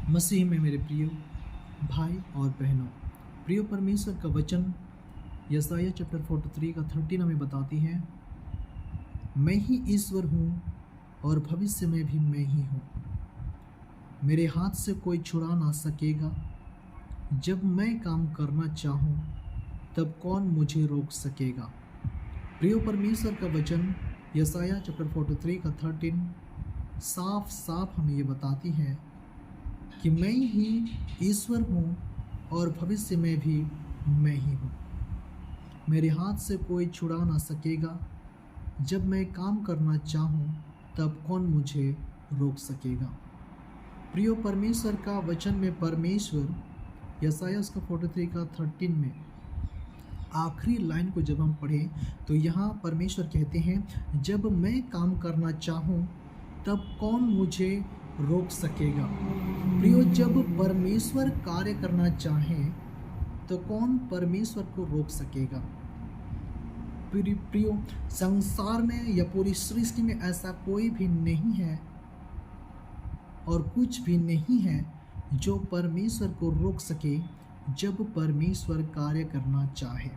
मसीह में मेरे प्रिय भाई और बहनों, प्रिय परमेश्वर का वचन यशायाह चैप्टर 43 का 13 हमें बताती है, मैं ही ईश्वर हूँ और भविष्य में भी मैं ही हूँ। मेरे हाथ से कोई छुड़ा ना सकेगा। जब मैं काम करना चाहूँ तब कौन मुझे रोक सकेगा। प्रिय परमेश्वर का वचन यशायाह चैप्टर 43 का 13 साफ साफ हमें ये बताती है कि मैं ही ईश्वर हूँ और भविष्य में भी मैं ही हूँ। मेरे हाथ से कोई छुड़ा ना सकेगा। जब मैं काम करना चाहूँ तब कौन मुझे रोक सकेगा। प्रिय परमेश्वर का वचन में परमेश्वर यशायाह उसका 43 का 13 में आखिरी लाइन को जब हम पढ़ें तो यहाँ परमेश्वर कहते हैं, जब मैं काम करना चाहूँ तब कौन मुझे रोक सकेगा। प्रियो, जब परमेश्वर कार्य करना चाहे तो कौन परमेश्वर को रोक सकेगा। प्रियो, संसार में या पूरी सृष्टि में ऐसा कोई भी नहीं है और कुछ भी नहीं है जो परमेश्वर को रोक सके जब परमेश्वर कार्य करना चाहे।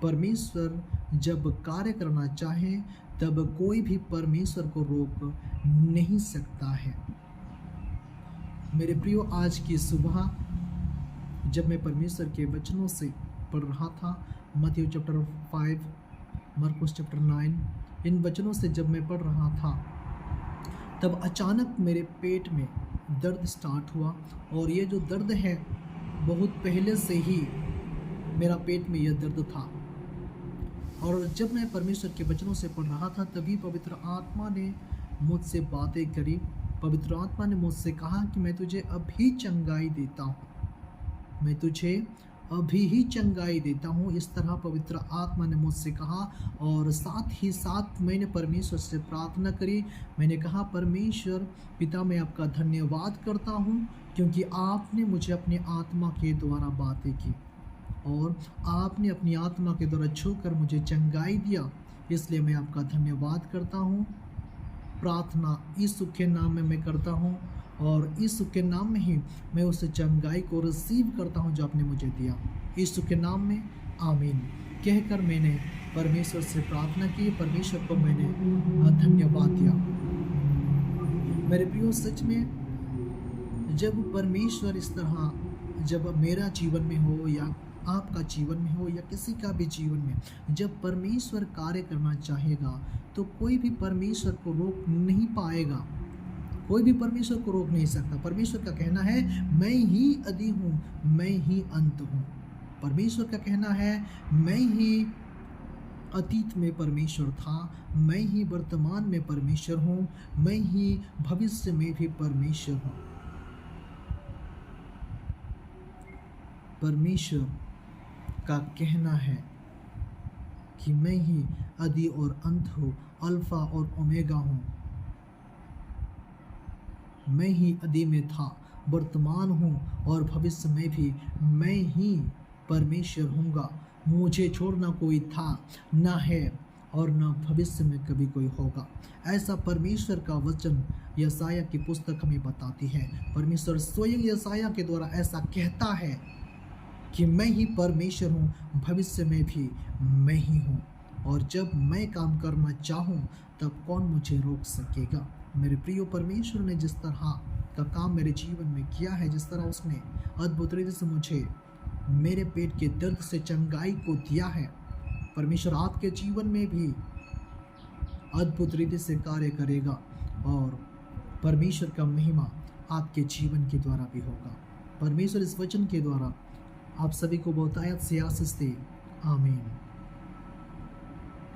परमेश्वर जब कार्य करना चाहे तब कोई भी परमेश्वर को रोक नहीं सकता है। मेरे प्रियो, आज की सुबह जब मैं परमेश्वर के वचनों से पढ़ रहा था, मत्ती चैप्टर 5, मरकुस चैप्टर 9, इन वचनों से जब मैं पढ़ रहा था तब अचानक मेरे पेट में दर्द स्टार्ट हुआ। और ये जो दर्द है बहुत पहले से ही मेरा पेट में यह दर्द था। और जब मैं परमेश्वर के वचनों से पढ़ रहा था तभी पवित्र आत्मा ने मुझसे बातें करी। पवित्र आत्मा ने मुझसे कहा कि मैं तुझे अभी चंगाई देता हूँ, मैं तुझे अभी ही चंगाई देता हूँ। इस तरह पवित्र आत्मा ने मुझसे कहा और साथ ही साथ मैंने परमेश्वर से प्रार्थना करी। मैंने कहा, परमेश्वर पिता, मैं आपका धन्यवाद करता हूँ क्योंकि आपने मुझे अपनी आत्मा के द्वारा बातें की और आपने अपनी आत्मा के द्वारा छूकर मुझे चंगाई दिया, इसलिए मैं आपका धन्यवाद करता हूँ। प्रार्थना यीशु के नाम में मैं करता हूँ और यीशु के नाम में ही मैं उस चंगाई को रिसीव करता हूँ जो आपने मुझे दिया। यीशु के नाम में आमीन कहकर मैंने परमेश्वर से प्रार्थना की, परमेश्वर को मैंने धन्यवाद दिया। मेरे प्रियो, सच में जब परमेश्वर इस तरह जब मेरा जीवन में हो या आपका जीवन में हो या किसी का भी जीवन में, जब परमेश्वर कार्य करना चाहेगा तो कोई भी परमेश्वर को रोक नहीं पाएगा, कोई भी परमेश्वर को रोक नहीं सकता। परमेश्वर का कहना है, मैं ही आदि हूँ, मैं ही अंत हूँ। परमेश्वर का कहना है, मैं ही अतीत में परमेश्वर था, मैं ही वर्तमान में परमेश्वर हूँ, मैं ही भविष्य में भी परमेश्वर हूँ। परमेश्वर का कहना है कि मैं ही आदि और अंत हूँ, अल्फा और ओमेगा हूँ। मैं ही आदि में था, वर्तमान हूँ और भविष्य में भी मैं ही परमेश्वर हूँगा। मुझे छोड़ना कोई था ना है और ना भविष्य में कभी कोई होगा। ऐसा परमेश्वर का वचन यशायाह की पुस्तक हमें बताती है। परमेश्वर स्वयं यशायाह के द्वारा ऐसा कहता है कि मैं ही परमेश्वर हूँ, भविष्य में भी मैं ही हूँ और जब मैं काम करना चाहूँ तब कौन मुझे रोक सकेगा। मेरे प्रियो, परमेश्वर ने जिस तरह का काम मेरे जीवन में किया है, जिस तरह उसने अद्भुत रीति से मुझे मेरे पेट के दर्द से चंगाई को दिया है, परमेश्वर आपके जीवन में भी अद्भुत रीति से कार्य करेगा और परमेश्वर का महिमा आपके जीवन के द्वारा भी होगा। परमेश्वर इस वचन के द्वारा आप सभी को बहुतायत से आशीष दे। आमीन।